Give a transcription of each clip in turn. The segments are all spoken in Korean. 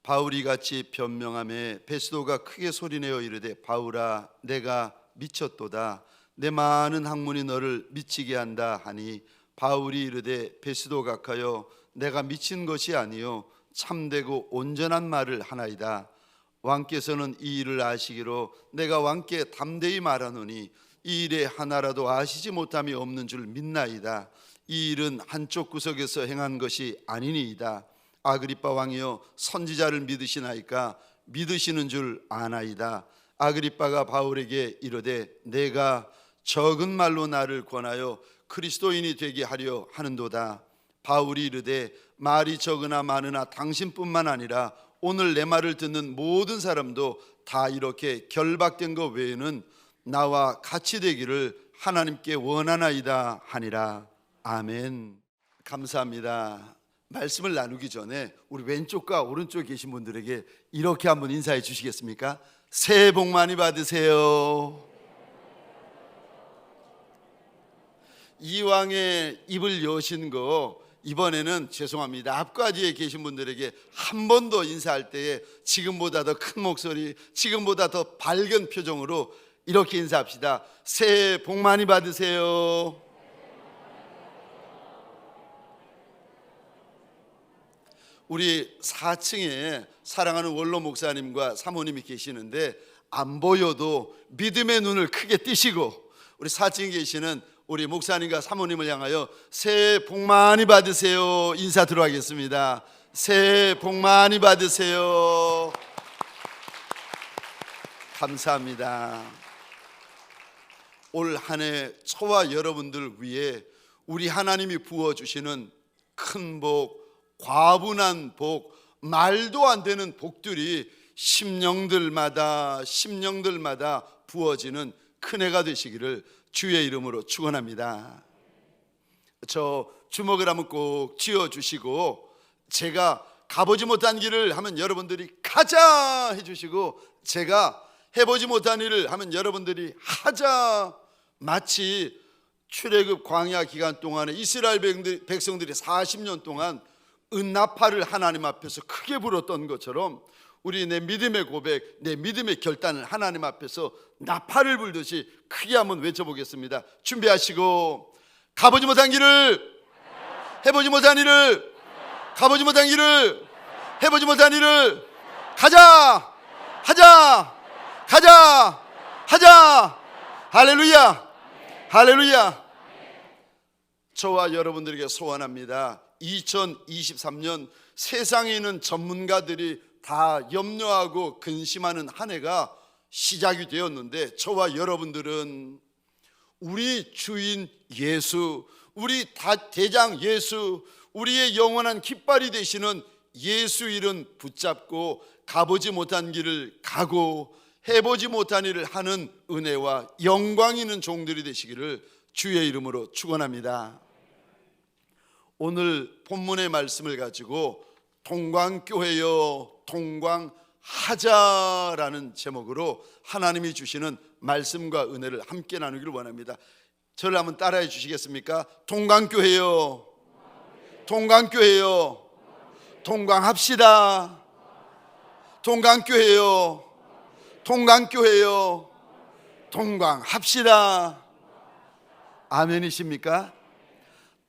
바울이 같이 변명하며 베스도가 크게 소리내어 이르되 바울아 내가 미쳤도다. 내 많은 학문이 너를 미치게 한다 하니 바울이 이르되 베스도 각하여 내가 미친 것이 아니요 참되고 온전한 말을 하나이다. 왕께서는 이 일을 아시기로 내가 왕께 담대히 말하노니 이 일에 하나라도 아시지 못함이 없는 줄 믿나이다. 이 일은 한쪽 구석에서 행한 것이 아니니이다. 아그리빠 왕이여 선지자를 믿으시나이까? 믿으시는 줄 아나이다. 아그리빠가 바울에게 이르되 내가 적은 말로 나를 권하여 그리스도인이 되게 하려 하는도다. 바울이 이르되 말이 적으나 많으나 당신뿐만 아니라 오늘 내 말을 듣는 모든 사람도 다 이렇게 결박된 것 외에는 나와 같이 되기를 하나님께 원하나이다 하니라. 아멘. 감사합니다. 말씀을 나누기 전에 우리 왼쪽과 오른쪽에 계신 분들에게 이렇게 한번 인사해 주시겠습니까? 새해 복 많이 받으세요. 이왕의 입을 여신 거 이번에는 죄송합니다. 앞과 뒤에 계신 분들에게 한 번 더 인사할 때에 지금보다 더 큰 목소리, 지금보다 더 밝은 표정으로 이렇게 인사합시다. 새해 복 많이 받으세요. 우리 4층에 사랑하는 원로 목사님과 사모님이 계시는데 안 보여도 믿음의 눈을 크게 뜨시고 우리 4층에 계시는 우리 목사님과 사모님을 향하여 새해 복 많이 받으세요 인사 들어가겠습니다. 새해 복 많이 받으세요. 감사합니다. 올 한 해 저와 여러분들 위해 우리 하나님이 부어주시는 큰 복, 과분한 복, 말도 안 되는 복들이 심령들마다 부어지는 큰 해가 되시기를 주의 이름으로 축원합니다. 저 주먹을 한번 꼭 쥐어주시고 제가 가보지 못한 길을 하면 여러분들이 가자 해주시고 제가 해보지 못한 일을 하면 여러분들이 하자. 마치 출애굽 광야 기간 동안에 이스라엘 백성들이 40년 동안 은나팔을 하나님 앞에서 크게 불었던 것처럼 우리 내 믿음의 고백, 내 믿음의 결단을 하나님 앞에서 나팔을 불듯이 크게 한번 외쳐보겠습니다. 준비하시고 가보지 못한 길을, 해보지 못한 일을, 가보지 못한 길을, 해보지 못한 일을 가자, 하자, 가자, 하자. 할렐루야, 할렐루야. 저와 여러분들에게 소원합니다. 2023년 세상에 있는 전문가들이 다 염려하고 근심하는 한 해가 시작이 되었는데 저와 여러분들은 우리 주인 예수, 우리 대장 예수, 우리의 영원한 깃발이 되시는 예수 이름 붙잡고 가보지 못한 길을 가고 해보지 못한 일을 하는 은혜와 영광 있는 종들이 되시기를 주의 이름으로 축원합니다. 오늘 본문의 말씀을 가지고 동광교회여 동광하자라는 제목으로 하나님이 주시는 말씀과 은혜를 함께 나누기를 원합니다. 저를 한번 따라해 주시겠습니까? 동광교회여 동광교회여 동광합시다. 동광교회여 동광교회여 동광합시다. 아멘이십니까?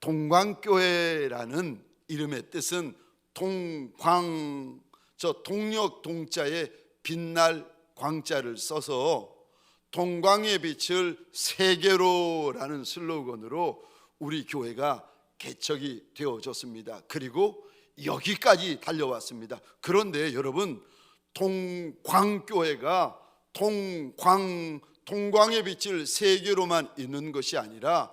동광교회라는 이름의 뜻은 동광, 저 동력 동자에 빛날 광자를 써서 동광의 빛을 세계로라는 슬로건으로 우리 교회가 개척이 되어졌습니다. 그리고 여기까지 달려왔습니다. 그런데 여러분, 동광교회가 동광의 빛을 세계로만 있는 것이 아니라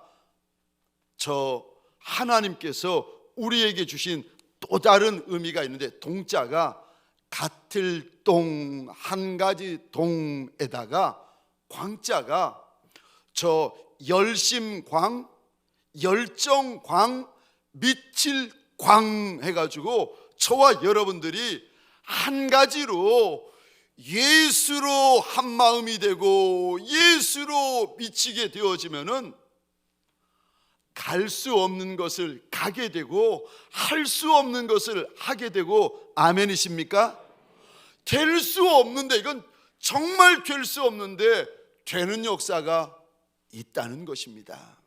저 하나님께서 우리에게 주신 또 다른 의미가 있는데 동자가 같을 동, 한 가지 동에다가 광자가 저 열심광, 열정광, 미칠 광 해가지고 저와 여러분들이 한 가지로 예수로 한 마음이 되고 예수로 미치게 되어지면은 갈 수 없는 것을 가게 되고 할 수 없는 것을 하게 되고 아멘이십니까? 될 수 없는데, 이건 정말 될 수 없는데 되는 역사가 있다는 것입니다.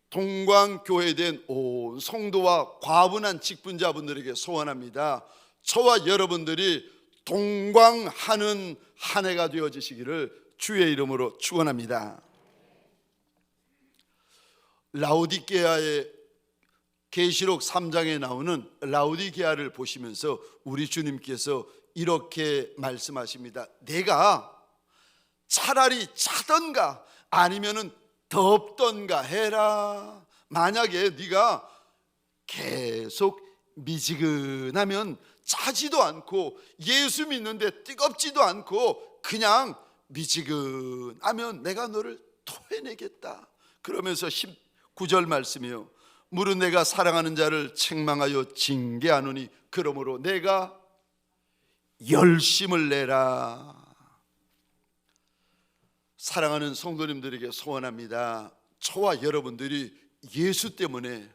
동광교회된 온 성도와 과분한 직분자분들에게 소원합니다. 저와 여러분들이 동광하는 한 해가 되어지시기를 주의 이름으로 축원합니다. 라오디게아의 계시록 3장에 나오는 라오디게아를 보시면서 우리 주님께서 이렇게 말씀하십니다. 내가 차라리 차던가 아니면은 덥던가 해라. 만약에 네가 계속 미지근하면 짜지도 않고 예수 믿는데 뜨겁지도 않고 그냥 미지근하면 내가 너를 토해내겠다. 그러면서 19절 말씀이요, 무릇 내가 사랑하는 자를 책망하여 징계하노니 그러므로 내가 열심을 내라. 사랑하는 성도님들에게 소원합니다. 저와 여러분들이 예수 때문에,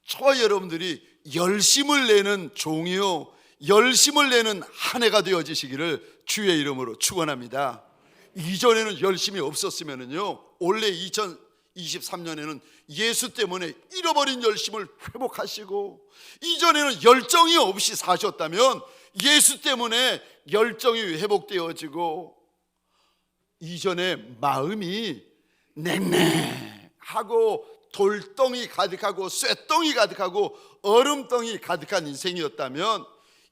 저와 여러분들이 열심을 내는 종이요, 열심을 내는 한 해가 되어지시기를 주의 이름으로 축원합니다. 이전에는 열심이 없었으면요, 올해 2023년에는 예수 때문에 잃어버린 열심을 회복하시고, 이전에는 열정이 없이 사셨다면 예수 때문에 열정이 회복되어지고, 이전에 마음이 냉랭하고 돌덩이 가득하고 쇠덩이 가득하고 얼음덩이 가득한 인생이었다면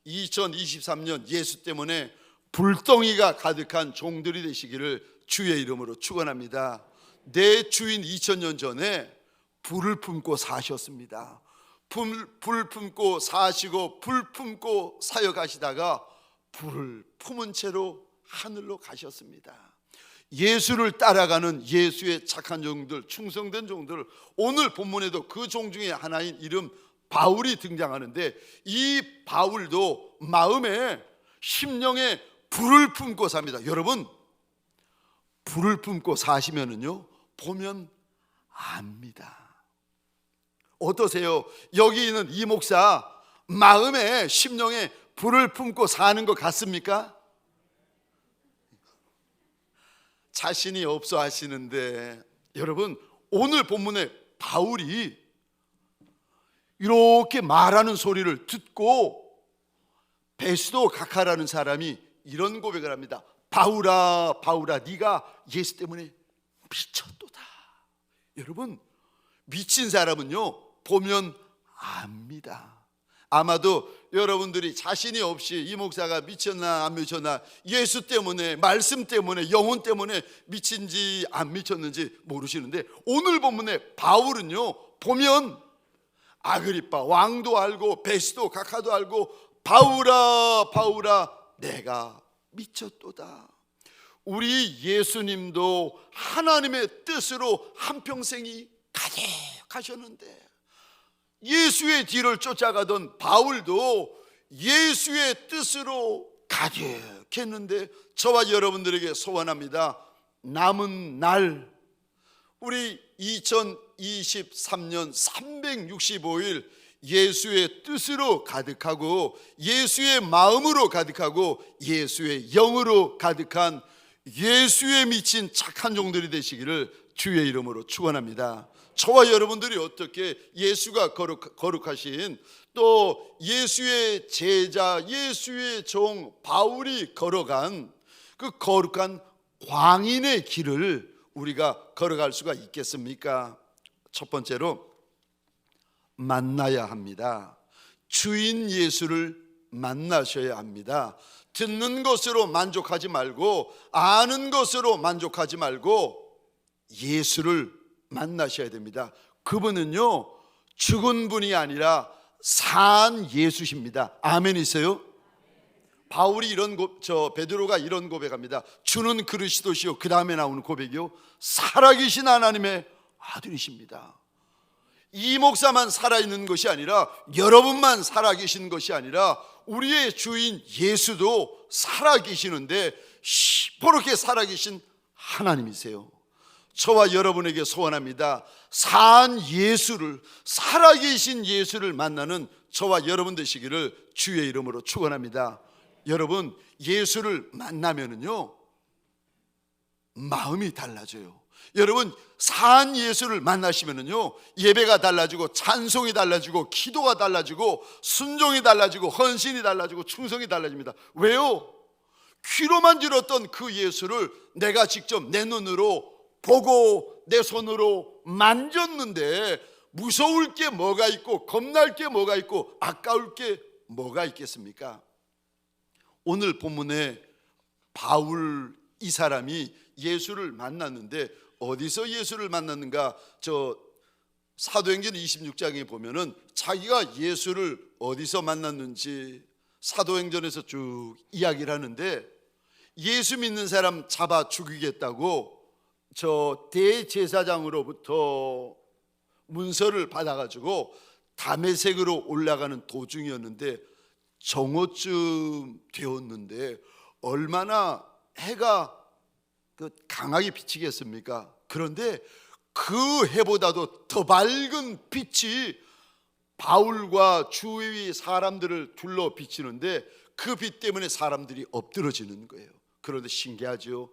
2023년 예수 때문에 불덩이가 가득한 종들이 되시기를 주의 이름으로 축원합니다. 내 주인 2000년 전에 불을 품고 사셨습니다. 불 품고 사시고 불 품고 사역하시다가 불을 품은 채로 하늘로 가셨습니다. 예수를 따라가는 예수의 착한 종들, 충성된 종들, 오늘 본문에도 그 종 중에 하나인 이름 바울이 등장하는데, 이 바울도 마음에 심령에 불을 품고 삽니다. 여러분, 불을 품고 사시면은요 보면 압니다. 어떠세요? 여기 있는 이 목사 마음에 심령에 불을 품고 사는 것 같습니까? 자신이 없어 하시는데, 여러분 오늘 본문에 바울이 이렇게 말하는 소리를 듣고 베스도 각하라는 사람이 이런 고백을 합니다. 바울아 바울아, 네가 예수 때문에 미쳤도다. 여러분, 미친 사람은요 보면 압니다. 아마도 여러분들이 자신이 없이 이 목사가 미쳤나 안 미쳤나, 예수 때문에, 말씀 때문에, 영혼 때문에 미친지 안 미쳤는지 모르시는데, 오늘 본문에 바울은요 보면 아그리빠 왕도 알고 베스도 각하도 알고 바울아 바울아 내가 미쳤도다. 우리 예수님도 하나님의 뜻으로 한평생이 가득하셨는데, 예수의 뒤를 쫓아가던 바울도 예수의 뜻으로 가득했는데, 저와 여러분들에게 소원합니다. 남은 날, 우리 2023년 365일 예수의 뜻으로 가득하고 예수의 마음으로 가득하고 예수의 영으로 가득한 예수에 미친 착한 종들이 되시기를 주의 이름으로 축원합니다. 저와 여러분들이 어떻게 예수가 거룩하신, 또 예수의 제자, 예수의 종 바울이 걸어간 그 거룩한 광인의 길을 우리가 걸어갈 수가 있겠습니까? 첫 번째로 만나야 합니다. 주인 예수를 만나셔야 합니다. 듣는 것으로 만족하지 말고, 아는 것으로 만족하지 말고 예수를 만나셔야 됩니다. 그분은요 죽은 분이 아니라 산 예수십니다. 아멘이세요? 바울이 베드로가 이런 고백합니다. 주는 그리스도시요, 그 다음에 나오는 고백이요, 살아계신 하나님의 아들이십니다. 이 목사만 살아있는 것이 아니라, 여러분만 살아계신 것이 아니라 우리의 주인 예수도 살아계시는데 시퍼렇게 살아계신 하나님이세요. 저와 여러분에게 소원합니다. 산 예수를, 살아계신 예수를 만나는 저와 여러분 되시기를 주의 이름으로 축원합니다. 여러분, 예수를 만나면은요 마음이 달라져요. 여러분, 산 예수를 만나시면은요 예배가 달라지고 찬송이 달라지고 기도가 달라지고 순종이 달라지고 헌신이 달라지고 충성이 달라집니다. 왜요? 귀로만 들었던 그 예수를 내가 직접 내 눈으로 보고 내 손으로 만졌는데 무서울 게 뭐가 있고 겁날 게 뭐가 있고 아까울 게 뭐가 있겠습니까? 오늘 본문에 바울 이 사람이 예수를 만났는데 어디서 예수를 만났는가? 저 사도행전 26장에 보면은 자기가 예수를 어디서 만났는지 사도행전에서 쭉 이야기를 하는데, 예수 믿는 사람 잡아 죽이겠다고 저 대제사장으로부터 문서를 받아가지고 다메섹으로 올라가는 도중이었는데 정오쯤 되었는데 얼마나 해가 강하게 비치겠습니까? 그런데 그 해보다도 더 밝은 빛이 바울과 주위 사람들을 둘러 비치는데 그 빛 때문에 사람들이 엎드러지는 거예요. 그런데 신기하죠.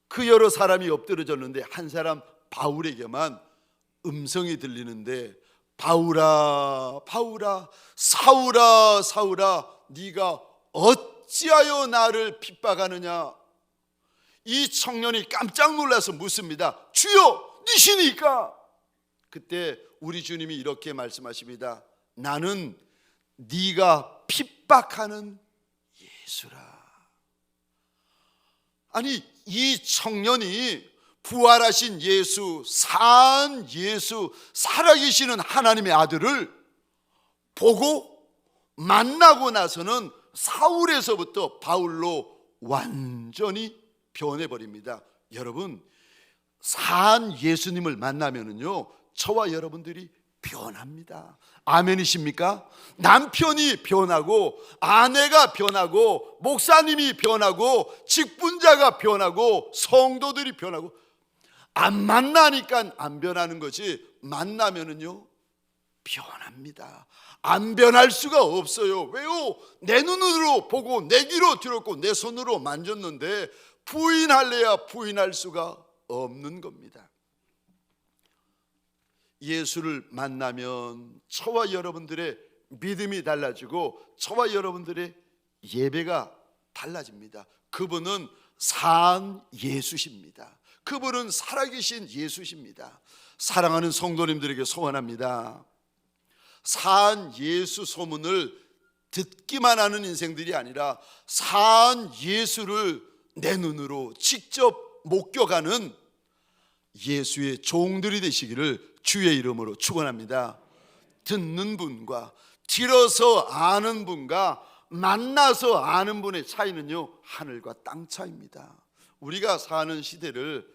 그 여러 사람이 엎드러졌는데 한 사람 바울에게만 음성이 들리는데, 바울아 바울아, 사울아 사울아, 네가 어찌하여 나를 핍박하느냐. 이 청년이 깜짝 놀라서 묻습니다. 주여, 니시니까? 그때 우리 주님이 이렇게 말씀하십니다. 나는 네가 핍박하는 예수라. 아니, 이 청년이 부활하신 예수, 산 예수, 살아계시는 하나님의 아들을 보고 만나고 나서는 사울에서부터 바울로 완전히 변해버립니다. 여러분, 산 예수님을 만나면은요 저와 여러분들이 변합니다. 아멘이십니까? 남편이 변하고 아내가 변하고 목사님이 변하고 직분자가 변하고 성도들이 변하고, 안 만나니까 안 변하는 거지 만나면은요 변합니다. 안 변할 수가 없어요. 왜요? 내 눈으로 보고 내 귀로 들었고 내 손으로 만졌는데 부인할래야 부인할 수가 없는 겁니다. 예수를 만나면 저와 여러분들의 믿음이 달라지고 저와 여러분들의 예배가 달라집니다. 그분은 산 예수십니다. 그분은 살아계신 예수십니다. 사랑하는 성도님들에게 소원합니다. 산 예수 소문을 듣기만 하는 인생들이 아니라 산 예수를 내 눈으로 직접 목격하는 예수의 종들이 되시기를 주의 이름으로 축원합니다. 듣는 분과 들어서 아는 분과 만나서 아는 분의 차이는요 하늘과 땅 차이입니다. 우리가 사는 시대를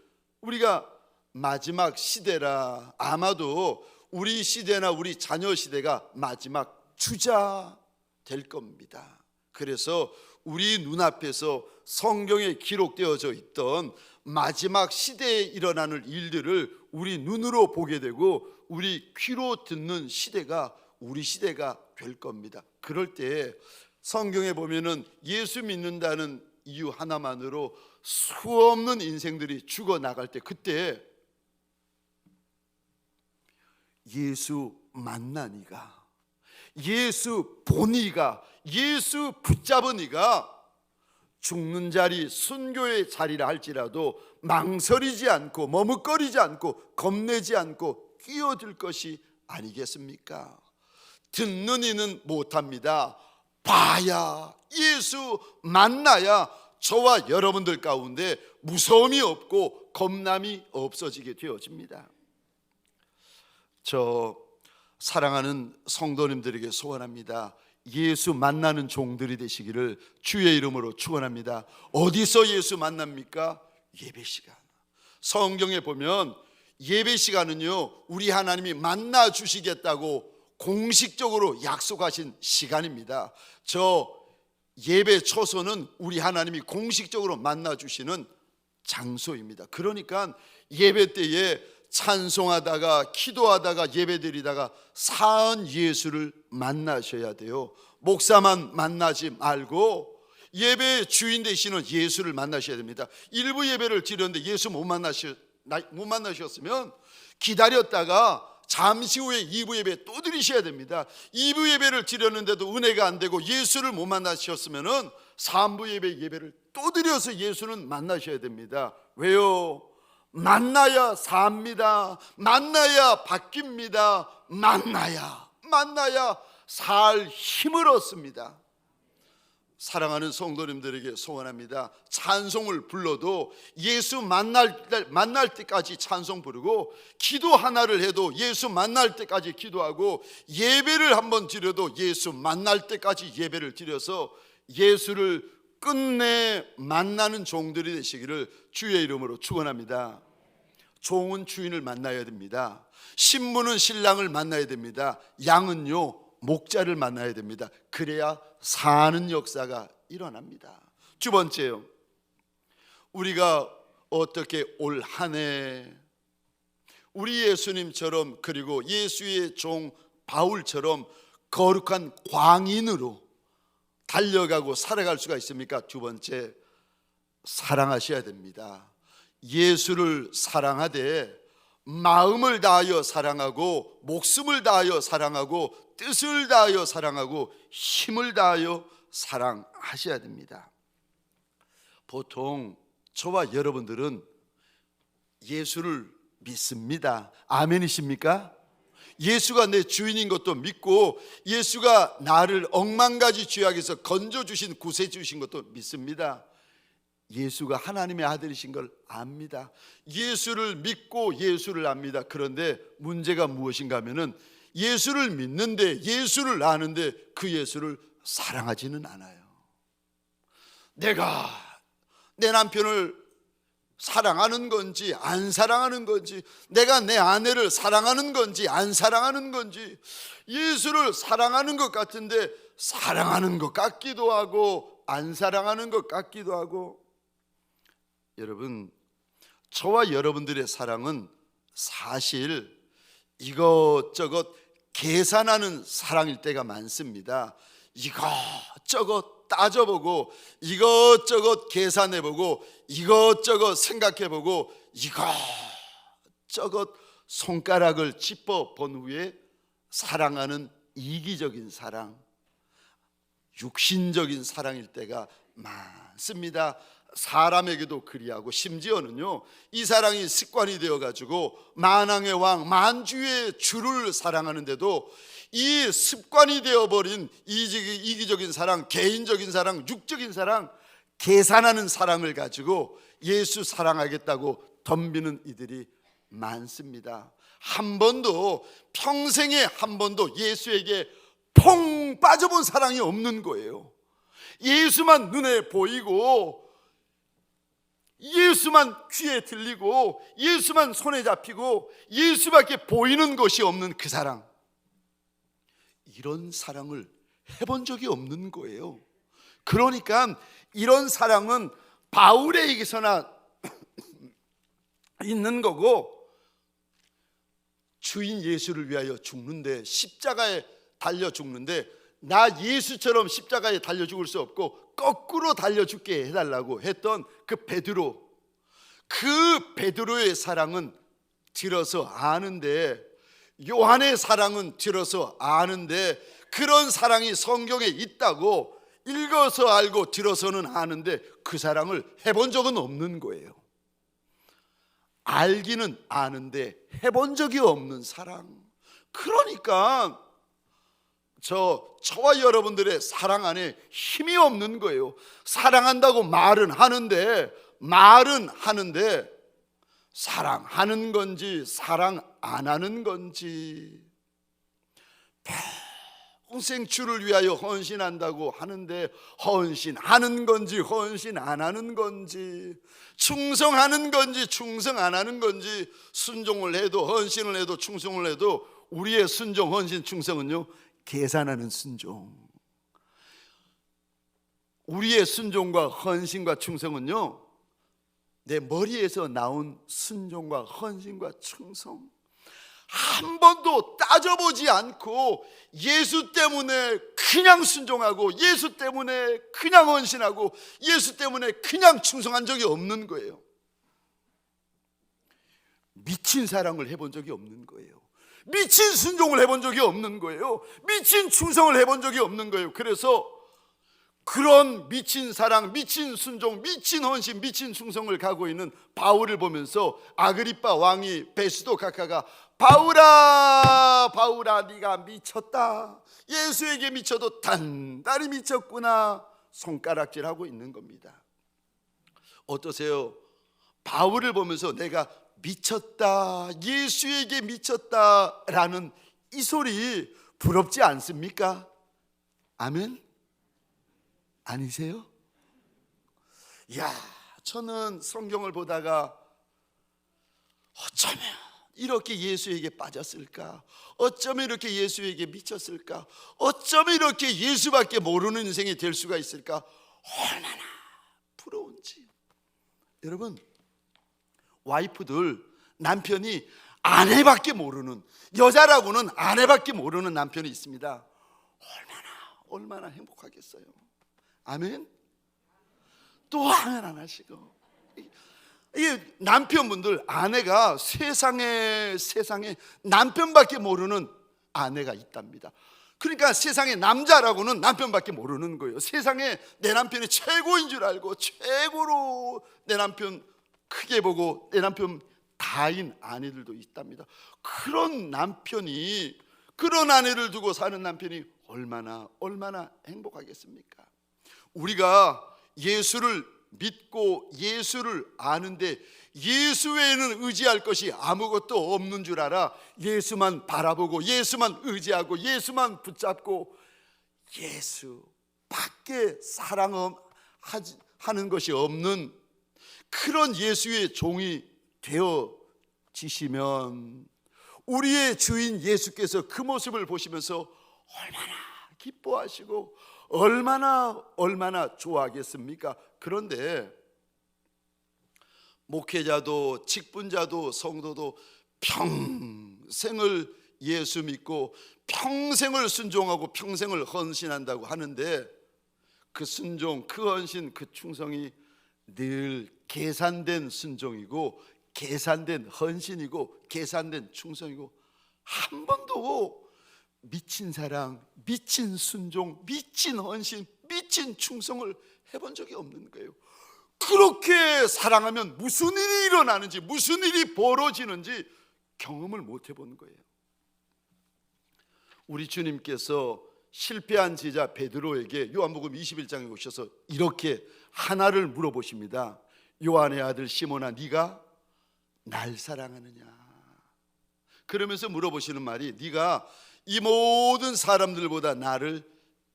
우리가 마지막 시대라, 아마도 우리 시대나 우리 자녀 시대가 마지막 주자 될 겁니다. 그래서 우리 눈앞에서 성경에 기록되어져 있던 마지막 시대에 일어나는 일들을 우리 눈으로 보게 되고 우리 귀로 듣는 시대가 우리 시대가 될 겁니다. 그럴 때 성경에 보면은 예수 믿는다는 이유 하나만으로 수없는 인생들이 죽어나갈 때, 그때 예수 만나니가, 예수 보니가, 예수 붙잡으니가 죽는 자리, 순교의 자리라 할지라도 망설이지 않고 머뭇거리지 않고 겁내지 않고 끼어들 것이 아니겠습니까? 듣는 이는 못합니다. 봐야, 예수 만나야 저와 여러분들 가운데 무서움이 없고 겁남이 없어지게 되어집니다. 저 사랑하는 성도님들에게 소원합니다. 예수 만나는 종들이 되시기를 주의 이름으로 축원합니다. 어디서 예수 만납니까? 예배 시간. 성경에 보면 예배 시간은요 우리 하나님이 만나 주시겠다고 공식적으로 약속하신 시간입니다. 저 예배 초소는 우리 하나님이 공식적으로 만나 주시는 장소입니다. 그러니까 예배 때에 찬송하다가 기도하다가 예배드리다가 산 예수를 만나셔야 돼요. 목사만 만나지 말고 예배의 주인 되시는 예수를 만나셔야 됩니다. 일부 예배를 드렸는데 예수 못 만나셨으면 기다렸다가 잠시 후에 2부 예배 또 드리셔야 됩니다. 2부 예배를 드렸는데도 은혜가 안 되고 예수를 못 만나셨으면 3부 예배를 또 드려서 예수는 만나셔야 됩니다. 왜요? 만나야 삽니다. 만나야 바뀝니다. 만나야 살 힘을 얻습니다. 사랑하는 성도님들에게 소원합니다. 찬송을 불러도 예수 만날 때까지 찬송 부르고, 기도 하나를 해도 예수 만날 때까지 기도하고, 예배를 한번 드려도 예수 만날 때까지 예배를 드려서 예수를 끝내 만나는 종들이 되시기를 주의 이름으로 축원합니다. 종은 주인을 만나야 됩니다. 신부는 신랑을 만나야 됩니다. 양은요 목자를 만나야 됩니다. 그래야 사는 역사가 일어납니다. 두 번째요, 우리가 어떻게 올 한 해 우리 예수님처럼, 그리고 예수의 종 바울처럼 거룩한 광인으로 달려가고 살아갈 수가 있습니까? 두 번째, 사랑하셔야 됩니다. 예수를 사랑하되 마음을 다하여 사랑하고, 목숨을 다하여 사랑하고, 뜻을 다하여 사랑하고, 힘을 다하여 사랑하셔야 됩니다. 보통 저와 여러분들은 예수를 믿습니다. 아멘이십니까? 예수가 내 주인인 것도 믿고, 예수가 나를 억만가지 죄악에서 건져주신 구세주신 것도 믿습니다. 예수가 하나님의 아들이신 걸 압니다. 예수를 믿고 예수를 압니다. 그런데 문제가 무엇인가 하면은 예수를 믿는데, 예수를 아는데 그 예수를 사랑하지는 않아요. 내가 내 남편을 사랑하는 건지 안 사랑하는 건지, 내가 내 아내를 사랑하는 건지 안 사랑하는 건지, 예수를 사랑하는 것 같은데 사랑하는 것 같기도 하고 안 사랑하는 것 같기도 하고. 여러분, 저와 여러분들의 사랑은 사실 이것저것 계산하는 사랑일 때가 많습니다. 이것저것 따져보고, 이것저것 계산해보고, 이것저것 생각해보고, 이것저것 손가락을 짚어본 후에 사랑하는 이기적인 사랑, 육신적인 사랑일 때가 많습니다. 사람에게도 그리하고, 심지어는요 이 사랑이 습관이 되어가지고 만왕의 왕 만주의 주를 사랑하는데도 이 습관이 되어버린 이기적인 사랑, 개인적인 사랑, 육적인 사랑, 계산하는 사랑을 가지고 예수 사랑하겠다고 덤비는 이들이 많습니다. 한 번도, 평생에 한 번도 예수에게 퐁 빠져본 사랑이 없는 거예요. 예수만 눈에 보이고, 예수만 귀에 들리고, 예수만 손에 잡히고, 예수밖에 보이는 것이 없는 그 사랑, 이런 사랑을 해본 적이 없는 거예요. 그러니까 이런 사랑은 바울에게서나 있는 거고, 주인 예수를 위하여 죽는데, 십자가에 달려 죽는데, 나 예수처럼 십자가에 달려 죽을 수 없고 거꾸로 달려 죽게 해달라고 했던 그 베드로, 그 베드로의 사랑은 들어서 아는데, 요한의 사랑은 들어서 아는데, 그런 사랑이 성경에 있다고 읽어서 알고 들어서는 아는데 그 사랑을 해본 적은 없는 거예요. 알기는 아는데 해본 적이 없는 사랑. 그러니까 저와 여러분들의 사랑 안에 힘이 없는 거예요. 사랑한다고 말은 하는데 사랑하는 건지 사랑 안 하는 건지, 평생 주를 위하여 헌신한다고 하는데 헌신하는 건지 헌신 안 하는 건지, 충성하는 건지 충성 안 하는 건지, 순종을 해도 헌신을 해도 충성을 해도 우리의 순종, 헌신, 충성은요 계산하는 순종. 우리의 순종과 헌신과 충성은요 내 머리에서 나온 순종과 헌신과 충성, 한 번도 따져보지 않고 예수 때문에 그냥 순종하고 예수 때문에 그냥 헌신하고 예수 때문에 그냥 충성한 적이 없는 거예요. 미친 사랑을 해본 적이 없는 거예요. 미친 순종을 해본 적이 없는 거예요. 미친 충성을 해본 적이 없는 거예요. 그래서 그런 미친 사랑, 미친 순종, 미친 헌신, 미친 충성을 가고 있는 바울을 보면서 아그리빠 왕이 베스도 각하가 바울아, 바울아, 네가 미쳤다. 예수에게 미쳐도 단단히 미쳤구나. 손가락질하고 있는 겁니다. 어떠세요? 바울을 보면서 내가 미쳤다, 예수에게 미쳤다라는 이 소리 부럽지 않습니까? 아멘? 아니세요? 야, 저는 성경을 보다가 어쩌면 이렇게 예수에게 빠졌을까? 어쩌면 이렇게 예수에게 미쳤을까? 어쩌면 이렇게 예수밖에 모르는 인생이 될 수가 있을까? 얼마나 부러운지. 여러분, 와이프들, 남편이 아내밖에 모르는, 여자라고는 아내밖에 모르는 남편이 있습니다. 얼마나 행복하겠어요. 아멘? 또 아멘 안 하시고. 이게 남편분들, 아내가 세상에 남편밖에 모르는 아내가 있답니다. 그러니까 세상에 남자라고는 남편밖에 모르는 거예요. 세상에 내 남편이 최고인 줄 알고 최고로 내 남편 크게 보고 내 남편 다인 아내들도 있답니다. 그런 남편이, 그런 아내를 두고 사는 남편이 얼마나 행복하겠습니까? 우리가 예수를 믿고 예수를 아는데 예수 외에는 의지할 것이 아무것도 없는 줄 알아 예수만 바라보고 예수만 의지하고 예수만 붙잡고 예수밖에 사랑하는 것이 없는 그런 예수의 종이 되어지시면 우리의 주인 예수께서 그 모습을 보시면서 얼마나 기뻐하시고 얼마나 좋아하겠습니까? 그런데 목회자도 직분자도 성도도 평생을 예수 믿고 평생을 순종하고 평생을 헌신한다고 하는데 그 순종, 그 헌신, 그 충성이 늘 계산된 순종이고 계산된 헌신이고 계산된 충성이고 한 번도 미친 사랑, 미친 순종, 미친 헌신, 미친 충성을 해본 적이 없는 거예요. 그렇게 사랑하면 무슨 일이 일어나는지, 무슨 일이 벌어지는지 경험을 못 해본 거예요. 우리 주님께서 실패한 제자 베드로에게 요한복음 21장에 오셔서 이렇게 하나를 물어보십니다. 요한의 아들 시몬아, 네가 날 사랑하느냐? 그러면서 물어보시는 말이 네가 이 모든 사람들보다 나를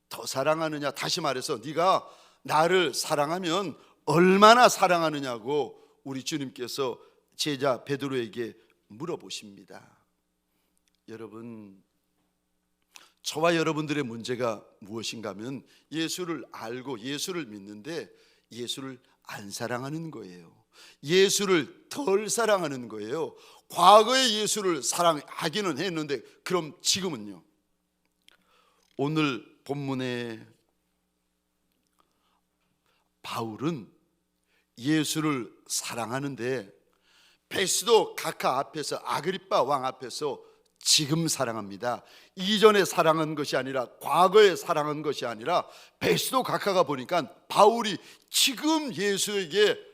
더 사랑하느냐? 다시 말해서 네가 나를 사랑하면 얼마나 사랑하느냐고 우리 주님께서 제자 베드로에게 물어보십니다. 여러분, 저와 여러분들의 문제가 무엇인가 하면 예수를 알고 예수를 믿는데 예수를 안 사랑하는 거예요. 예수를 덜 사랑하는 거예요. 과거에 예수를 사랑하기는 했는데 그럼 지금은요? 오늘 본문에 바울은 예수를 사랑하는데 베스도 각하 앞에서, 아그리빠 왕 앞에서 지금 사랑합니다. 이전에 사랑한 것이 아니라, 과거에 사랑한 것이 아니라 베스도 각하가 보니까 바울이 지금 예수에게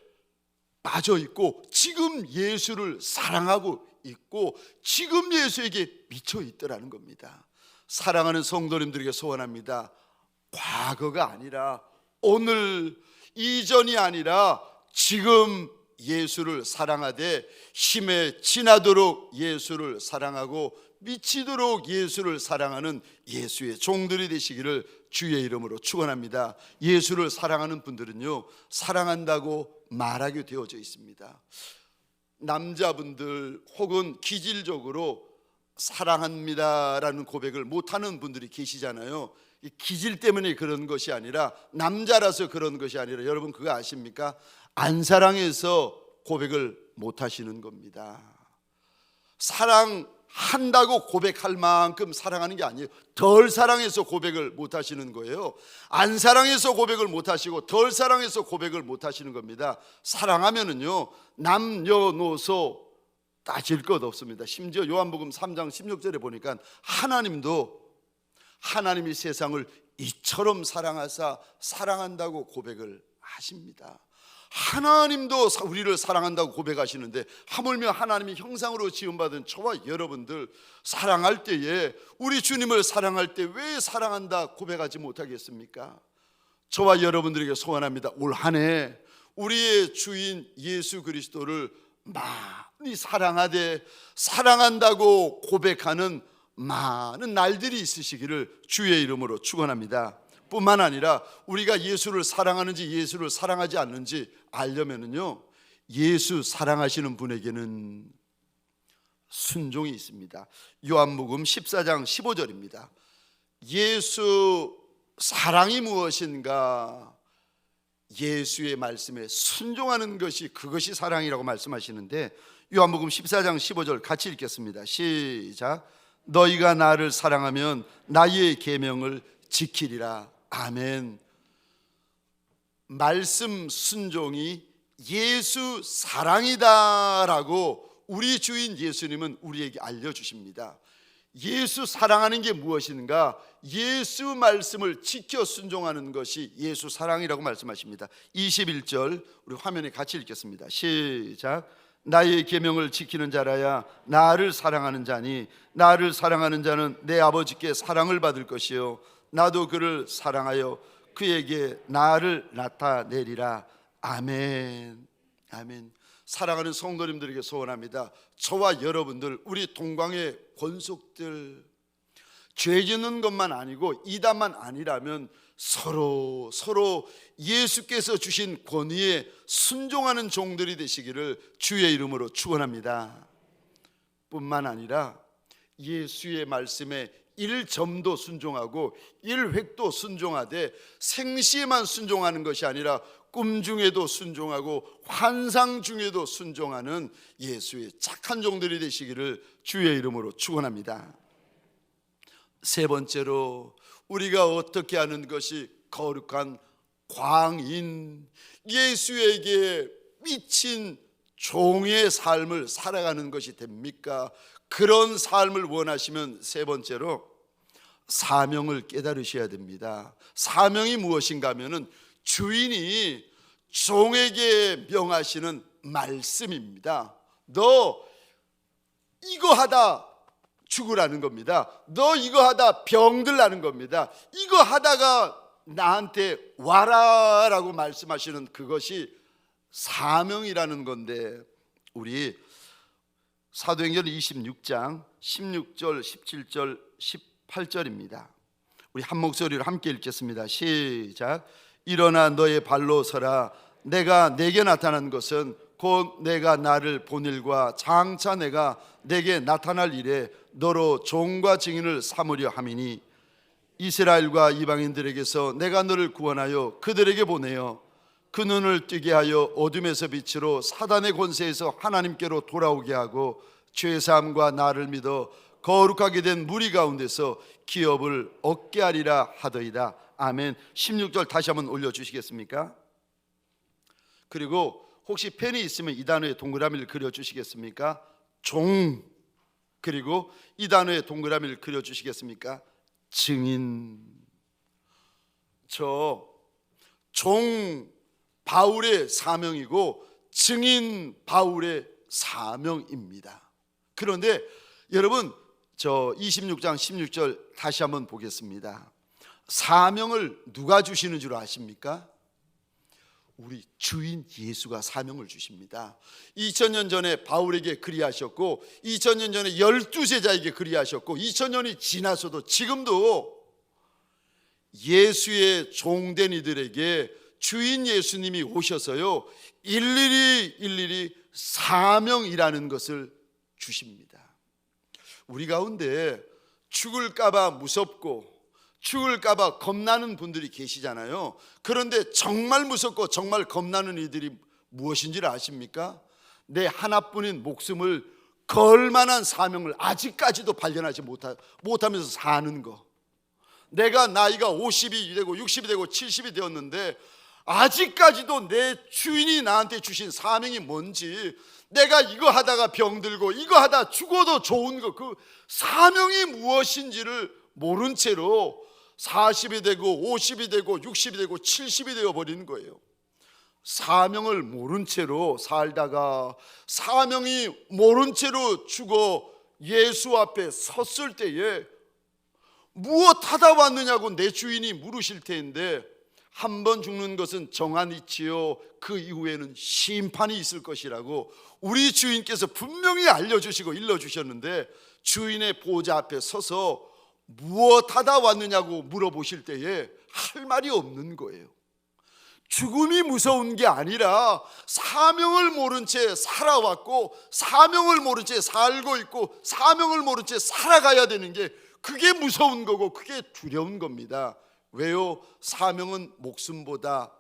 빠져 있고 지금 예수를 사랑하고 있고 지금 예수에게 미쳐 있더라는 겁니다. 사랑하는 성도님들에게 소원합니다. 과거가 아니라 오늘, 이전이 아니라 지금 예수를 사랑하되 힘에 지나도록 예수를 사랑하고 미치도록 예수를 사랑하는 예수의 종들이 되시기를 주의 이름으로 축원합니다. 예수를 사랑하는 분들은요, 사랑한다고 말하게 되어져 있습니다. 남자분들 혹은 기질적으로 사랑합니다라는 고백을 못하는 분들이 계시잖아요. 기질 때문에 그런 것이 아니라, 남자라서 그런 것이 아니라, 여러분 그거 아십니까? 안 사랑해서 고백을 못 하시는 겁니다. 사랑하는 한다고 고백할 만큼 사랑하는 게 아니에요. 덜 사랑해서 고백을 못 하시는 거예요. 안 사랑해서 고백을 못 하시고 덜 사랑해서 고백을 못 하시는 겁니다. 사랑하면은요, 남녀노소 따질 것 없습니다. 심지어 요한복음 3장 16절에 보니까 하나님이 세상을 이처럼 사랑하사 사랑한다고 고백을 하십니다. 하나님도 우리를 사랑한다고 고백하시는데, 하물며 하나님이 형상으로 지음받은 저와 여러분들 사랑할 때에, 우리 주님을 사랑할 때 왜 사랑한다 고백하지 못하겠습니까? 저와 여러분들에게 소원합니다. 올 한 해 우리의 주인 예수 그리스도를 많이 사랑하되 사랑한다고 고백하는 많은 날들이 있으시기를 주의 이름으로 축원합니다. 뿐만 아니라 우리가 예수를 사랑하는지 예수를 사랑하지 않는지 알려면은요, 예수 사랑하시는 분에게는 순종이 있습니다. 요한복음 14장 15절입니다. 예수 사랑이 무엇인가? 예수의 말씀에 순종하는 것이, 그것이 사랑이라고 말씀하시는데, 요한복음 14장 15절 같이 읽겠습니다. 시작. 너희가 나를 사랑하면 나의 계명을 지키리라. 아멘. 말씀 순종이 예수 사랑이다라고 우리 주인 예수님은 우리에게 알려주십니다. 예수 사랑하는 게 무엇인가? 예수 말씀을 지켜 순종하는 것이 예수 사랑이라고 말씀하십니다. 21절 우리 화면에 같이 읽겠습니다. 시작. 나의 계명을 지키는 자라야 나를 사랑하는 자니 나를 사랑하는 자는 내 아버지께 사랑을 받을 것이요 나도 그를 사랑하여 그에게 나를 나타내리라. 아멘. 아멘. 사랑하는 성도님들에게 소원합니다. 저와 여러분들, 우리 동광의 권속들, 죄 짓는 것만 아니고 이단만 아니라면 서로 예수께서 주신 권위에 순종하는 종들이 되시기를 주의 이름으로 축원합니다. 뿐만 아니라 예수의 말씀에 1점도 순종하고 1획도 순종하되 생시에만 순종하는 것이 아니라 꿈 중에도 순종하고 환상 중에도 순종하는 예수의 착한 종들이 되시기를 주의 이름으로 축원합니다. 세 번째로, 우리가 어떻게 하는 것이 거룩한 광인, 예수에게 미친 종의 삶을 살아가는 것이 됩니까? 그런 삶을 원하시면 세 번째로 사명을 깨달으셔야 됩니다. 사명이 무엇인가 하면은 주인이 종에게 명하시는 말씀입니다. 너 이거 하다 죽으라는 겁니다. 너 이거 하다 병들라는 겁니다. 이거 하다가 나한테 와라라고 말씀하시는 그것이 사명이라는 건데, 우리 사도행전 26장 16절, 17절, 18절입니다. 우리 한 목소리로 함께 읽겠습니다. 시작. 일어나 너의 발로 서라. 내가 내게 나타난 것은 곧 내가 나를 본 일과 장차 내가 내게 나타날 일에 너로 종과 증인을 삼으려 함이니, 이스라엘과 이방인들에게서 내가 너를 구원하여 그들에게 보내어 그 눈을 뜨게 하여 어둠에서 빛으로 사단의 권세에서 하나님께로 돌아오게 하고 죄사함과 나를 믿어 거룩하게 된 무리 가운데서 기업을 얻게 하리라 하더이다. 아멘. 16절 다시 한번 올려주시겠습니까? 그리고 혹시 펜이 있으면 이 단어에 동그라미를 그려주시겠습니까? 종. 그리고 이 단어에 동그라미를 그려주시겠습니까? 증인. 저 종 바울의 사명이고 증인 바울의 사명입니다. 그런데 여러분, 저 26장 16절 다시 한번 보겠습니다. 사명을 누가 주시는 줄 아십니까? 우리 주인 예수가 사명을 주십니다. 2000년 전에 바울에게 그리하셨고 2000년 전에 12제자에게 그리하셨고 2000년이 지나서도 지금도 예수의 종된 이들에게 주인 예수님이 오셔서요, 일일이 사명이라는 것을 주십니다. 우리 가운데 죽을까봐 무섭고 죽을까봐 겁나는 분들이 계시잖아요. 그런데 정말 무섭고 정말 겁나는 이들이 무엇인지를 아십니까? 내 하나뿐인 목숨을 걸만한 사명을 아직까지도 발견하지 못하면서 사는 거. 내가 나이가 50이 되고 60이 되고 70이 되었는데 아직까지도 내 주인이 나한테 주신 사명이 뭔지, 내가 이거 하다가 병들고 이거 하다 죽어도 좋은 거, 그 사명이 무엇인지를 모른 채로 40이 되고 50이 되고 60이 되고 70이 되어 버리는 거예요. 사명을 모른 채로 살다가 사명이 모른 채로 죽어 예수 앞에 섰을 때에 무엇하다 왔느냐고 내 주인이 물으실 텐데, 한 번 죽는 것은 정한이치요 그 이후에는 심판이 있을 것이라고 우리 주인께서 분명히 알려주시고 일러주셨는데, 주인의 보좌 앞에 서서 무엇하다 왔느냐고 물어보실 때에 할 말이 없는 거예요. 죽음이 무서운 게 아니라 사명을 모른 채 살아왔고 사명을 모른 채 살고 있고 사명을 모른 채 살아가야 되는 게, 그게 무서운 거고 그게 두려운 겁니다. 왜요? 사명은 목숨보다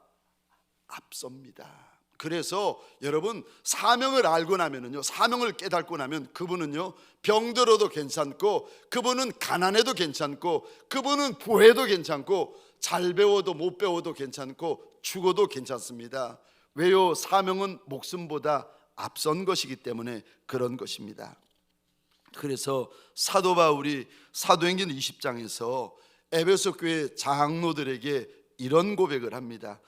앞섭니다. 그래서 여러분, 사명을 알고 나면은요, 사명을 깨닫고 나면 그분은요 병들어도 괜찮고, 그분은 가난해도 괜찮고, 그분은 부해도 괜찮고, 잘 배워도 못 배워도 괜찮고, 죽어도 괜찮습니다. 왜요? 사명은 목숨보다 앞선 것이기 때문에 그런 것입니다. 그래서 사도 바울이 사도행전 20장에서 에베소 교회 장로들에게 이런 고백을 합니다.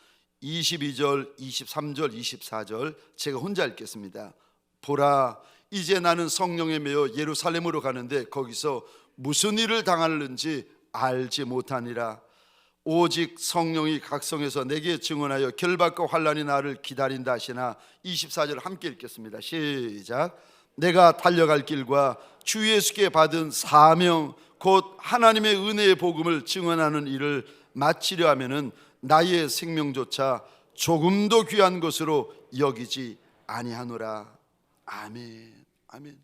22절, 23절, 24절 제가 혼자 읽겠습니다. 보라, 이제 나는 성령에 매여 예루살렘으로 가는데 거기서 무슨 일을 당하는지 알지 못하니라. 오직 성령이 각성해서 내게 증언하여 결박과 환난이 나를 기다린다 하시나. 24절 함께 읽겠습니다. 시작. 내가 달려갈 길과 주 예수께 받은 사명 곧 하나님의 은혜의 복음을 증언하는 일을 마치려 하면은 나의 생명조차 조금도 귀한 것으로 여기지 아니하노라. 아멘. 아멘.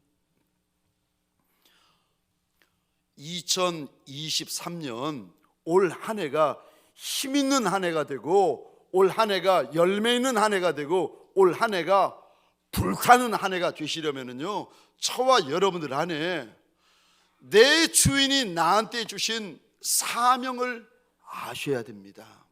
2023년 올 한 해가 힘 있는 한 해가 되고, 올 한 해가 열매 있는 한 해가 되고, 올 한 해가 불타는 한 해가 되시려면요, 저와 여러분들 안에 내 주인이 나한테 주신 사명을 아셔야 됩니다.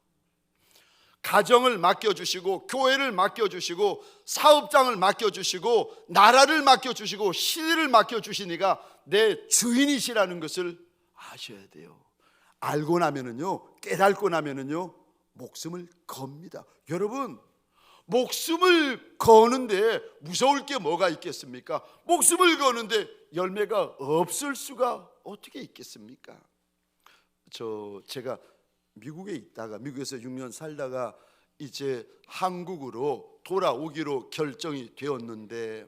가정을 맡겨주시고, 교회를 맡겨주시고, 사업장을 맡겨주시고, 나라를 맡겨주시고, 시대를 맡겨주시니까 내 주인이시라는 것을 아셔야 돼요. 알고 나면은요, 깨닫고 나면은요, 목숨을 겁니다. 여러분, 목숨을 거는데 무서울 게 뭐가 있겠습니까? 목숨을 거는데 열매가 없을 수가 어떻게 있겠습니까? 제가 미국에 있다가, 미국에서 6년 살다가 이제 한국으로 돌아오기로 결정이 되었는데,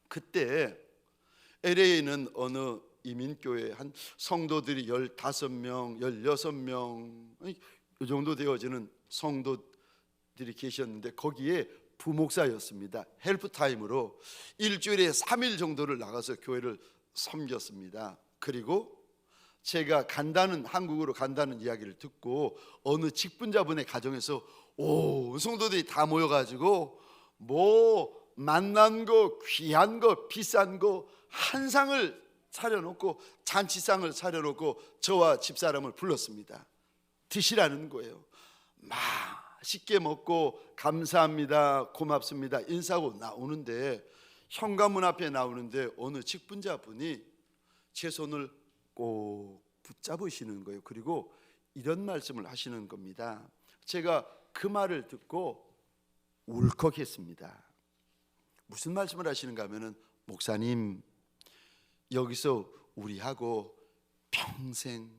그때 LA에 있는 어느 이민교회 한 성도들이 15명, 16명 이 정도 되어지는 성도들이 계셨는데, 거기에 부목사였습니다. 헬프타임으로 일주일에 3일 정도를 나가서 교회를 섬겼습니다. 그리고 제가 한국으로 간다는 이야기를 듣고 어느 직분자분의 가정에서 온 성도들이 다 모여가지고 뭐 만난 거, 귀한 거, 비싼 거 한 상을 차려놓고, 잔치상을 차려놓고 저와 집사람을 불렀습니다. 드시라는 거예요. 맛있게 먹고 감사합니다, 고맙습니다 인사하고 나오는데, 현관문 앞에 나오는데 어느 직분자분이 제 손을 꼭 붙잡으시는 거예요. 그리고 이런 말씀을 하시는 겁니다. 제가 그 말을 듣고 울컥했습니다. 무슨 말씀을 하시는가 하면은, 목사님, 여기서 우리하고 평생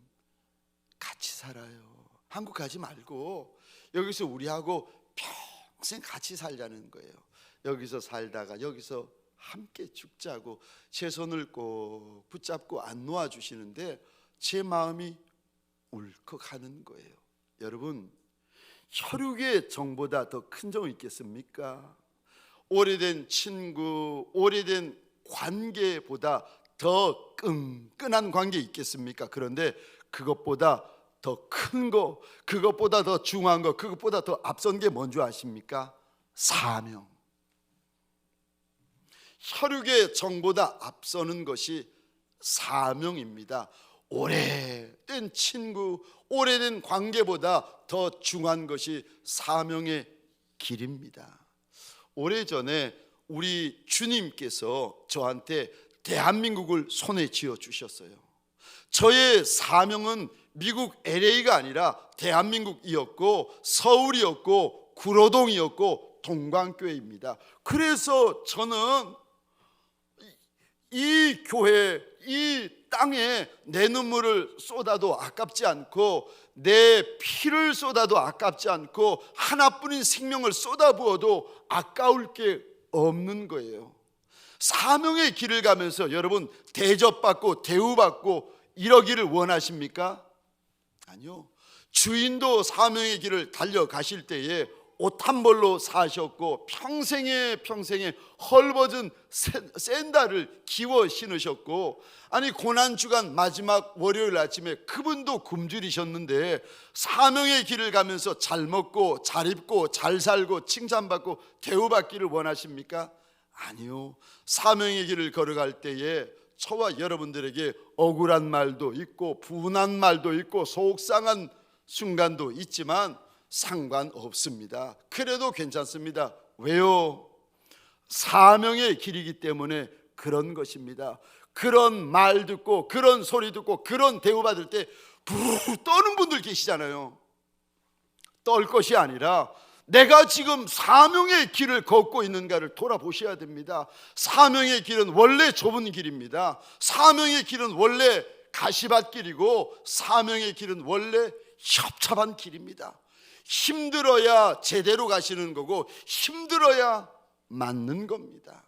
같이 살아요. 한국 가지 말고 여기서 우리하고 평생 같이 살자는 거예요. 여기서 살다가 여기서 함께 죽자고 제 손을 꼭 붙잡고 안 놓아주시는데 제 마음이 울컥하는 거예요. 여러분, 혈육의 정보다 더 큰 정이 있겠습니까? 오래된 친구, 오래된 관계보다 더 끈끈한 관계 있겠습니까? 그런데 그것보다 더 큰 거, 그것보다 더 중요한 거, 그것보다 더 앞선 게 뭔지 아십니까? 사명. 혈육의 정보다 앞서는 것이 사명입니다. 오래된 친구, 오래된 관계보다 더 중요한 것이 사명의 길입니다. 오래전에 우리 주님께서 저한테 대한민국을 손에 쥐어 주셨어요. 저의 사명은 미국 LA가 아니라 대한민국이었고 서울이었고 구로동이었고 동광교회입니다. 그래서 저는 이 교회, 이 땅에 내 눈물을 쏟아도 아깝지 않고 내 피를 쏟아도 아깝지 않고 하나뿐인 생명을 쏟아부어도 아까울 게 없는 거예요. 사명의 길을 가면서 여러분 대접받고 대우받고 이러기를 원하십니까? 아니요. 주인도 사명의 길을 달려가실 때에 옷 한 벌로 사셨고 평생에 헐벗은 샌들을 기워 신으셨고, 아니 고난주간 마지막 월요일 아침에 그분도 굶주리셨는데 사명의 길을 가면서 잘 먹고 잘 입고 잘 살고 칭찬받고 대우받기를 원하십니까? 아니요. 사명의 길을 걸어갈 때에 저와 여러분들에게 억울한 말도 있고 분한 말도 있고 속상한 순간도 있지만 상관없습니다. 그래도 괜찮습니다. 왜요? 사명의 길이기 때문에 그런 것입니다. 그런 말 듣고 그런 소리 듣고 그런 대우받을 때 부르르 떠는 분들 계시잖아요. 떨 것이 아니라 내가 지금 사명의 길을 걷고 있는가를 돌아보셔야 됩니다. 사명의 길은 원래 좁은 길입니다. 사명의 길은 원래 가시밭길이고 사명의 길은 원래 협잡한 길입니다. 힘들어야 제대로 가시는 거고 힘들어야 맞는 겁니다.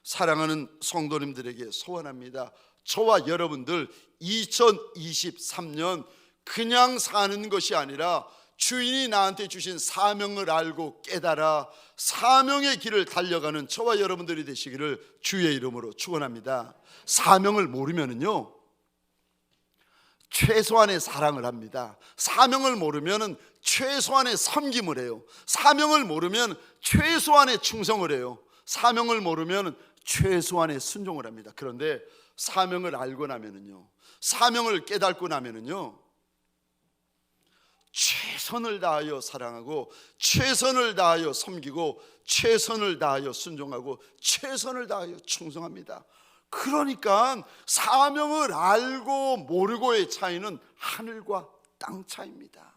사랑하는 성도님들에게 소원합니다. 저와 여러분들 2023년 그냥 사는 것이 아니라 주인이 나한테 주신 사명을 알고 깨달아 사명의 길을 달려가는 저와 여러분들이 되시기를 주의 이름으로 축원합니다. 사명을 모르면은요 최소한의 사랑을 합니다. 사명을 모르면 최소한의 섬김을 해요. 사명을 모르면 최소한의 충성을 해요. 사명을 모르면 최소한의 순종을 합니다. 그런데 사명을 알고 나면은요, 사명을 깨닫고 나면은요, 최선을 다하여 사랑하고 최선을 다하여 섬기고 최선을 다하여 순종하고 최선을 다하여 충성합니다. 그러니까 사명을 알고 모르고의 차이는 하늘과 땅 차이입니다.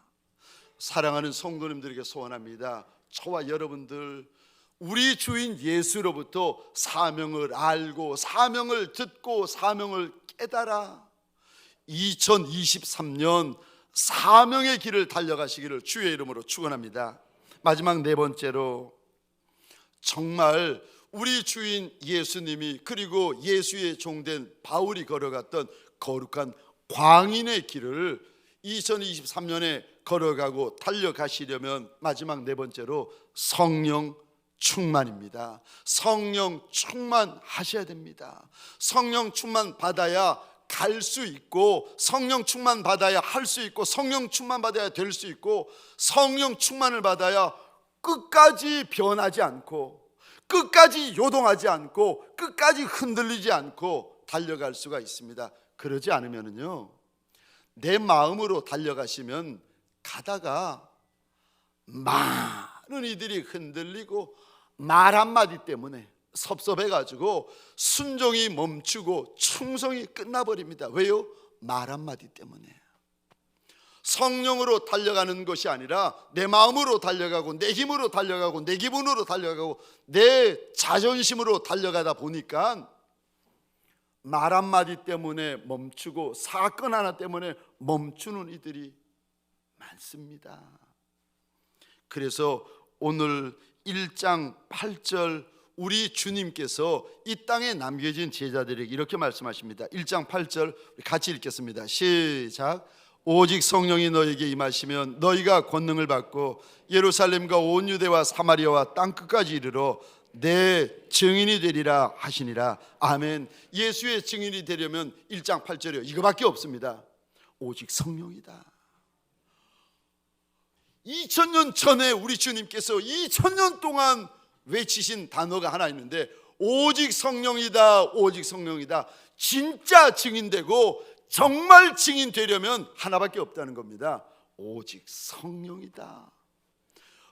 사랑하는 성도님들에게 소원합니다. 저와 여러분들 우리 주인 예수로부터 사명을 알고 사명을 듣고 사명을 깨달아 2023년 사명의 길을 달려가시기를 주의 이름으로 축원합니다. 마지막 네 번째로, 정말 우리 주인 예수님이 그리고 예수의 종된 바울이 걸어갔던 거룩한 광인의 길을 2023년에 걸어가고 달려가시려면 마지막 네 번째로 성령 충만입니다. 성령 충만하셔야 됩니다. 성령 충만 받아야 갈 수 있고, 성령 충만 받아야 할 수 있고, 성령 충만 받아야 될 수 있고, 성령 충만을 받아야 끝까지 변하지 않고 끝까지 요동하지 않고 끝까지 흔들리지 않고 달려갈 수가 있습니다. 그러지 않으면요, 내 마음으로 달려가시면 가다가 많은 이들이 흔들리고 말 한마디 때문에 섭섭해가지고 순종이 멈추고 충성이 끝나버립니다. 왜요? 말 한마디 때문에. 성령으로 달려가는 것이 아니라 내 마음으로 달려가고 내 힘으로 달려가고 내 기분으로 달려가고 내 자존심으로 달려가다 보니까 말 한마디 때문에 멈추고 사건 하나 때문에 멈추는 이들이 많습니다. 그래서 오늘 1장 8절 우리 주님께서 이 땅에 남겨진 제자들에게 이렇게 말씀하십니다. 1장 8절 같이 읽겠습니다. 시작. 오직 성령이 너에게 임하시면 너희가 권능을 받고 예루살렘과 온 유대와 사마리아와 땅끝까지 이르러 내 증인이 되리라 하시니라. 아멘. 예수의 증인이 되려면 1장 8절이요, 이거밖에 없습니다. 오직 성령이다. 2000년 전에 우리 주님께서 2000년 동안 외치신 단어가 하나 있는데 오직 성령이다, 오직 성령이다. 진짜 증인되고 정말 증인되려면 하나밖에 없다는 겁니다. 오직 성령이다.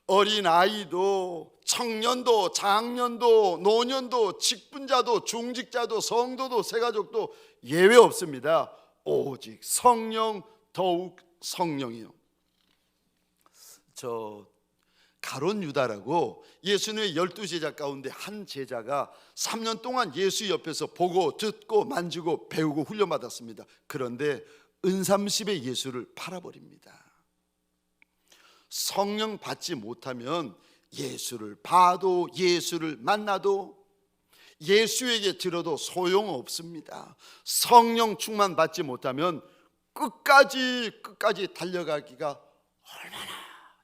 어린아이도 청년도 장년도 노년도 직분자도 중직자도 성도도 새가족도 예외 없습니다. 오직 성령, 더욱 성령이요. 가룟 유다라고 예수님의 12제자 가운데 한 제자가 3년 동안 예수 옆에서 보고 듣고 만지고 배우고 훈련받았습니다. 그런데 은삼십에 예수를 팔아버립니다. 성령 받지 못하면 예수를 봐도 예수를 만나도 예수에게 들어도 소용없습니다. 성령 충만 받지 못하면 끝까지 달려가기가 얼마나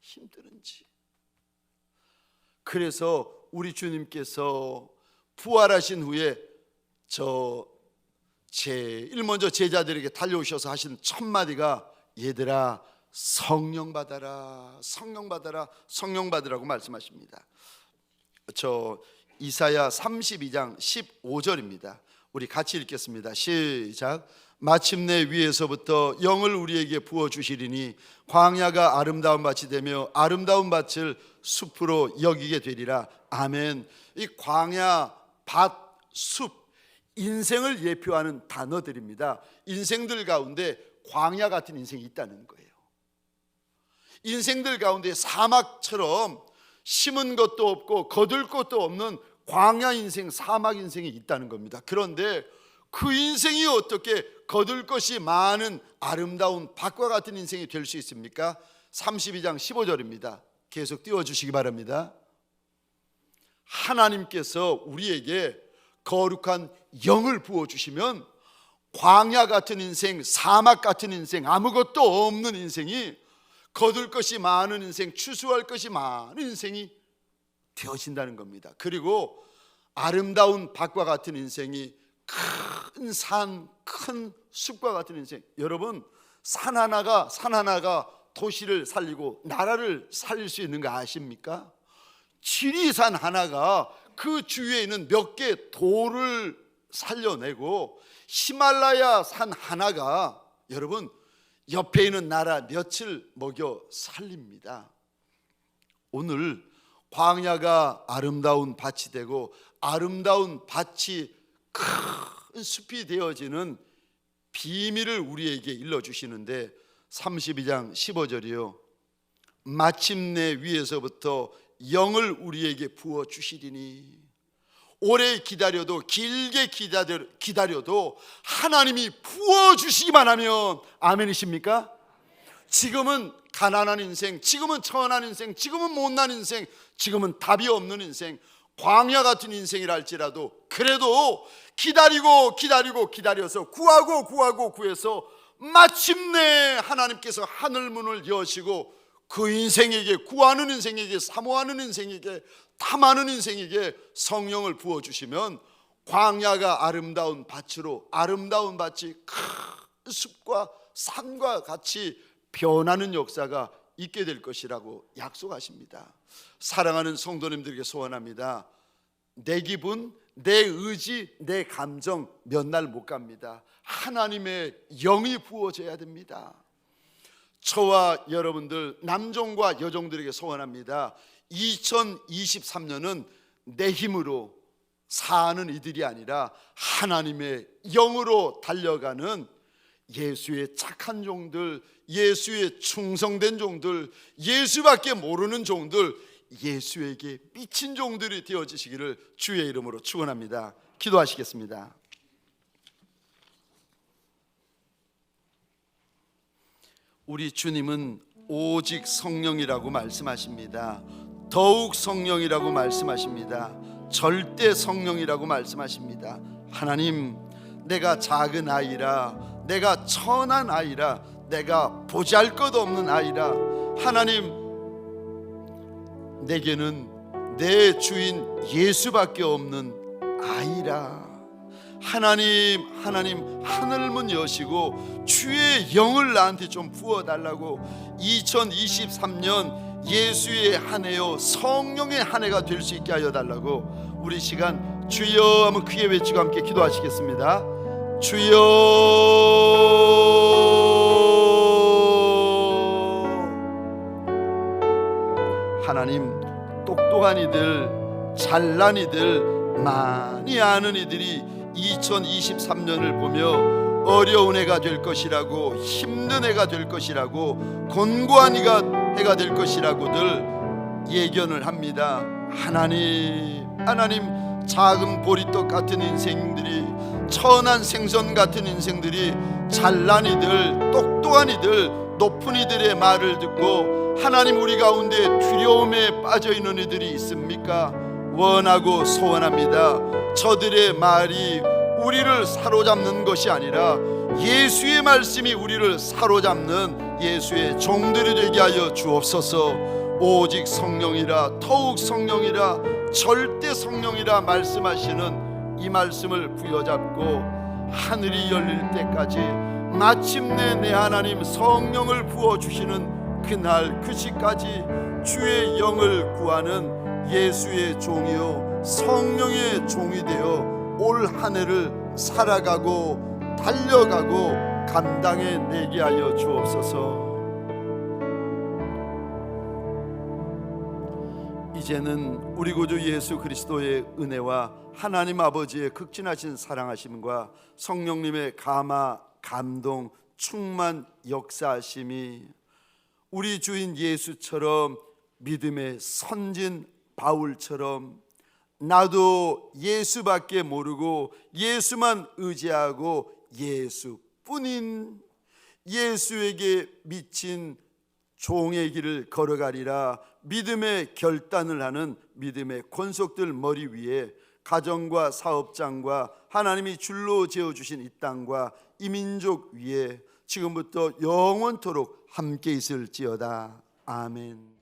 힘든지. 그래서 우리 주님께서 부활하신 후에 제일 먼저 제자들에게 달려오셔서 하신 첫 마디가 얘들아 성령 받아라, 성령 받아라, 성령 받으라고 말씀하십니다. 이사야 32장 15절입니다. 우리 같이 읽겠습니다. 시작. 마침내 위에서부터 영을 우리에게 부어주시리니 광야가 아름다운 밭이 되며 아름다운 밭을 숲으로 여기게 되리라. 아멘. 이 광야, 밭, 숲, 인생을 예표하는 단어들입니다. 인생들 가운데 광야 같은 인생이 있다는 거예요. 인생들 가운데 사막처럼 심은 것도 없고 거둘 것도 없는 광야 인생, 사막 인생이 있다는 겁니다. 그런데 그 인생이 어떻게 거둘 것이 많은 아름다운 밭과 같은 인생이 될 수 있습니까? 32장 15절입니다. 계속 띄워주시기 바랍니다. 하나님께서 우리에게 거룩한 영을 부어주시면 광야 같은 인생, 사막 같은 인생, 아무것도 없는 인생이 거둘 것이 많은 인생, 추수할 것이 많은 인생이 되어진다는 겁니다. 그리고 아름다운 밭과 같은 인생이 큰 산, 큰 숲과 같은 인생. 여러분, 산 하나가 도시를 살리고 나라를 살릴 수 있는 거 아십니까? 지리산 하나가 그 주위에 있는 몇 개 돌을 살려내고 히말라야 산 하나가 여러분 옆에 있는 나라 몇을 먹여 살립니다. 오늘 광야가 아름다운 밭이 되고 아름다운 밭이 큰 숲이 되어지는 비밀을 우리에게 일러주시는데 32장 15절이요. 마침내 위에서부터 영을 우리에게 부어주시리니. 오래 기다려도 길게 기다려도 하나님이 부어주시기만 하면 아멘이십니까? 지금은 가난한 인생, 지금은 천한 인생, 지금은 못난 인생, 지금은 답이 없는 인생, 광야 같은 인생이랄지라도 그래도 기다려서 구하고 구해서 마침내 하나님께서 하늘문을 여시고 그 인생에게, 구하는 인생에게, 사모하는 인생에게, 탐하는 인생에게 성령을 부어주시면 광야가 아름다운 밭으로, 아름다운 밭이 큰 숲과 산과 같이 변하는 역사가 있게 될 것이라고 약속하십니다. 사랑하는 성도님들에게 소원합니다. 내 기분, 내 의지, 내 감정 몇 날 못 갑니다. 하나님의 영이 부어져야 됩니다. 저와 여러분들 남종과 여종들에게 소원합니다. 2023년은 내 힘으로 사는 이들이 아니라 하나님의 영으로 달려가는 예수의 착한 종들, 예수의 충성된 종들, 예수밖에 모르는 종들, 예수에게 미친 종들이 되어지시기를 주의 이름으로 축원합니다. 기도하시겠습니다. 우리 주님은 오직 성령이라고 말씀하십니다. 더욱 성령이라고 말씀하십니다. 절대 성령이라고 말씀하십니다. 하나님, 내가 작은 아이라, 내가 천한 아이라, 내가 보잘것없는 아이라, 하나님, 내게는 내 주인 예수밖에 없는 아이라. 하나님 하늘문 여시고 주의 영을 나한테 좀 부어달라고 2023년 예수의 한 해요 성령의 한 해가 될 수 있게 하여 달라고 우리 시간 주여 한번 크게 외치고 함께 기도하시겠습니다. 주여. 하나님, 똑똑한 이들, 잘난 이들, 많이 아는 이들이 2023년을 보며 어려운 해가 될 것이라고, 힘든 해가 될 것이라고, 곤고한 해가 될 것이라고들 예견을 합니다. 하나님, 작은 보리떡 같은 인생들이, 천한 생선 같은 인생들이, 잘난 이들, 똑똑한 이들, 높은 이들의 말을 듣고 하나님 우리 가운데 두려움에 빠져 있는 이들이 있습니까? 원하고 소원합니다. 저들의 말이 우리를 사로잡는 것이 아니라 예수의 말씀이 우리를 사로잡는 예수의 종들이 되게 하여 주옵소서. 오직 성령이라, 더욱 성령이라, 절대 성령이라 말씀하시는 이 말씀을 부여잡고 하늘이 열릴 때까지 마침내 내 하나님 성령을 부어주시는 그날 그 시까지 주의 영을 구하는 예수의 종이요 성령의 종이 되어 올 한 해를 살아가고 달려가고 감당해내게 하여 주옵소서. 이제는 우리 구주 예수 그리스도의 은혜와 하나님 아버지의 극진하신 사랑하심과 성령님의 감화, 감동, 충만, 역사하심이 우리 주인 예수처럼 믿음의 선진 바울처럼 나도 예수밖에 모르고 예수만 의지하고 예수뿐인 예수에게 미친 종의 길을 걸어가리라 믿음의 결단을 하는 믿음의 권속들 머리 위에 가정과 사업장과 하나님이 줄로 지어주신 이 땅과 이 민족 위에 지금부터 영원토록 함께 있을지어다. 아멘.